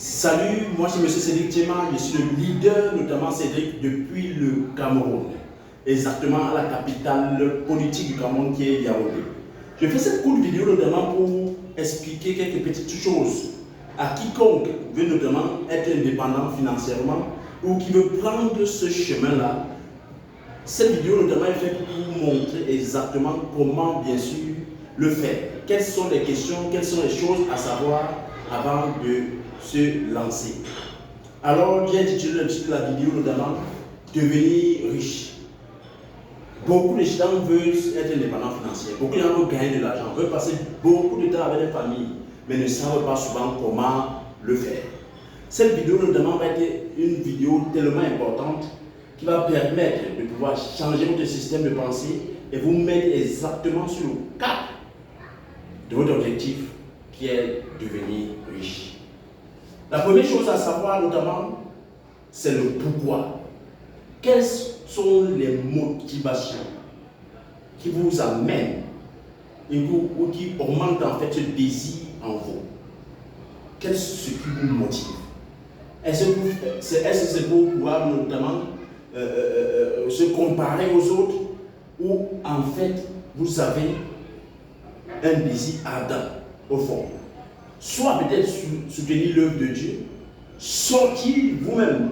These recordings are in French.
Salut, moi c'est M. Cédric Tchema, je suis le leader, notamment Cédric, depuis le Cameroun, exactement à la capitale politique du Cameroun qui est Yaoundé. Je fais cette courte vidéo notamment pour expliquer quelques petites choses à quiconque veut notamment être indépendant financièrement ou qui veut prendre ce chemin-là. Cette vidéo notamment est faite pour montrer exactement comment bien sûr le faire. Quelles sont les questions, quelles sont les choses à savoir avant de se lancer. Alors, j'ai intitulé le titre de la vidéo notamment Devenir riche. Beaucoup de gens veulent être indépendants financiers, beaucoup de gens veulent gagner de l'argent, veulent passer beaucoup de temps avec les familles, mais ne savent pas souvent comment le faire. Cette vidéo notamment va être une vidéo tellement importante qui va permettre de pouvoir changer votre système de pensée et vous mettre exactement sur le cap de votre objectif qui est devenir riche. La première chose à savoir notamment, c'est le pourquoi. Quelles sont les motivations qui vous amènent ou qui augmentent en fait ce désir en vous? Qu'est-ce qui vous motive? Est-ce que c'est pour pouvoir notamment se comparer aux autres ou en fait vous avez un désir ardent au fond? Soit peut-être soutenir l'œuvre de Dieu, sortir vous-même,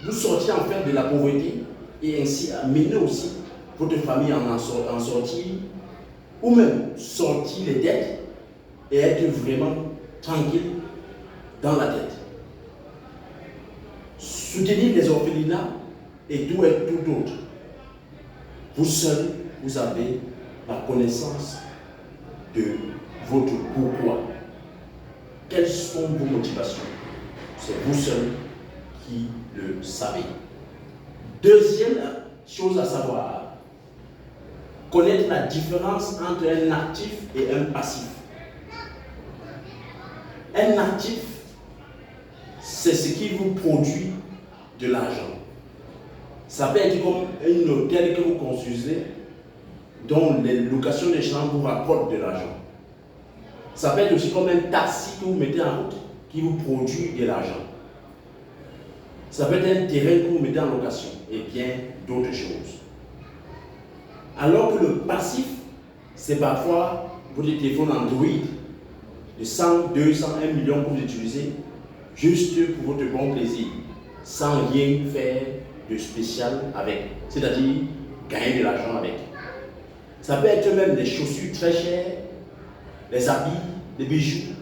vous sortir en fait de la pauvreté et ainsi amener aussi votre famille en sortir, ou même sortir les dettes et être vraiment tranquille dans la tête. Soutenir les orphelinats et tout autre. Vous seul, vous avez la connaissance de votre pourquoi. Quelles sont vos motivations? C'est vous seul qui le savez. Deuxième chose à savoir, connaître la différence entre un actif et un passif. Un actif, c'est ce qui vous produit de l'argent. Ça peut être comme un hôtel que vous construisez, dont les locations des chambres vous rapportent de l'argent. Ça peut être aussi comme un taxi que vous mettez en route qui vous produit de l'argent. Ça peut être un terrain que vous mettez en location et bien d'autres choses. Alors que le passif, c'est parfois votre téléphone Android de 100, 200, 1 million que vous utilisez juste pour votre bon plaisir, sans rien faire de spécial avec, c'est-à-dire gagner de l'argent avec. Ça peut être même des chaussures très chères, les habits, les bijoux.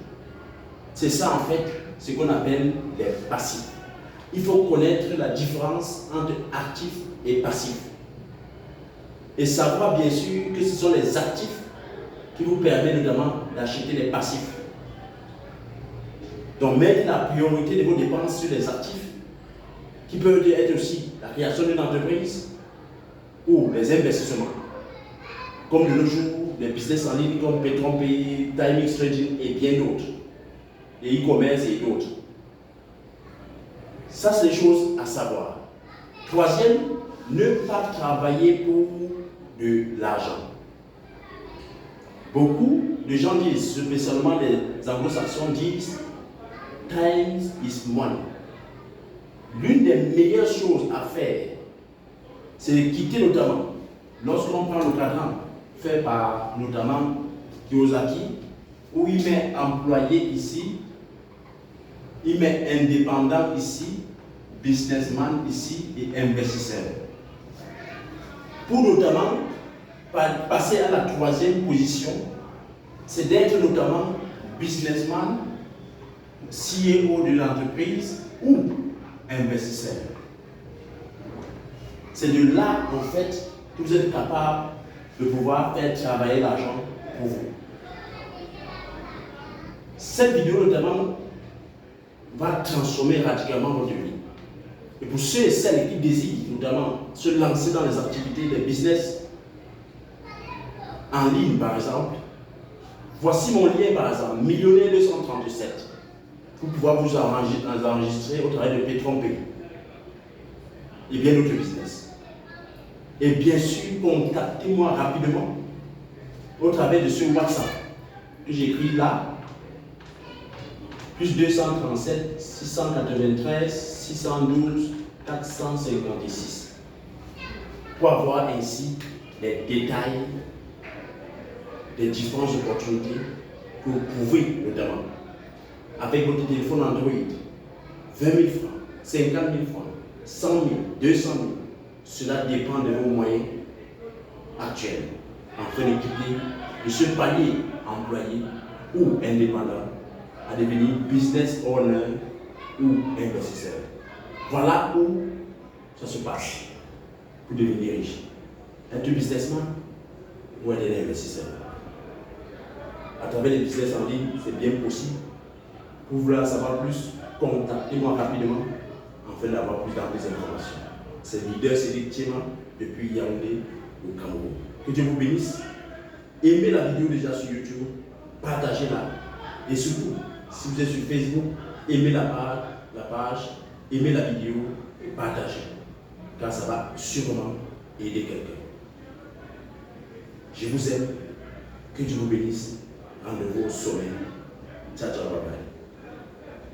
C'est ça en fait ce qu'on appelle les passifs. Il faut connaître la différence entre actif et passif. Et savoir bien sûr que ce sont les actifs qui vous permettent notamment d'acheter les passifs. Donc mettre la priorité de vos dépenses sur les actifs, qui peuvent être aussi la création d'une entreprise ou les investissements. Comme de nos jours, les business en ligne comme Petron-Pay, Timing Trading et bien d'autres. Et e-commerce et d'autres. Ça, c'est des choses à savoir. Troisième, ne pas travailler pour de l'argent. Beaucoup de gens disent, spécialement les anglo-saxons disent, time is money. L'une des meilleures choses à faire, c'est de quitter notamment, lorsqu'on prend le cadran fait par notamment Kiyosaki, où il met employé ici, il met indépendant ici, businessman ici et investisseur. Pour notamment passer à la troisième position, c'est d'être notamment businessman, CEO de l'entreprise ou investisseur. C'est de là en fait que vous êtes capable de pouvoir faire travailler l'argent pour vous. Cette vidéo notamment va transformer radicalement votre vie. Et pour ceux et celles qui désirent notamment se lancer dans les activités des business en ligne par exemple, voici mon lien par exemple, Millionnaire 237, pour pouvoir vous enregistrer au travers de Petron-Pay et bien d'autres business. Et bien sûr, contactez-moi rapidement au travers de ce WhatsApp que j'écris là, plus 237 693 612 456 pour avoir ainsi les détails des différentes opportunités que vous pouvez, notamment avec votre téléphone Android, 20 000 francs, 50 000 francs, 100 000, 200 000, cela dépend de vos moyens actuels, afin d'équiper de ce palier employé ou indépendant à devenir business owner ou investisseur. Voilà où ça se passe pour devenir riche. Être businessman ou être un investisseur. À travers les business en ligne, c'est bien possible. Pour vouloir savoir plus, contactez-moi rapidement afin d'avoir plus d'informations. C'est leader Cédric Tchema depuis Yaoundé, au Cameroun. Que Dieu vous bénisse. Aimez la vidéo déjà sur YouTube, partagez-la. Et surtout, si vous êtes sur Facebook, aimez la page, aimez la vidéo et partagez. Car ça va sûrement aider quelqu'un. Je vous aime. Que Dieu vous bénisse. Rendez-vous au sommet. Ciao, ciao, bye bye.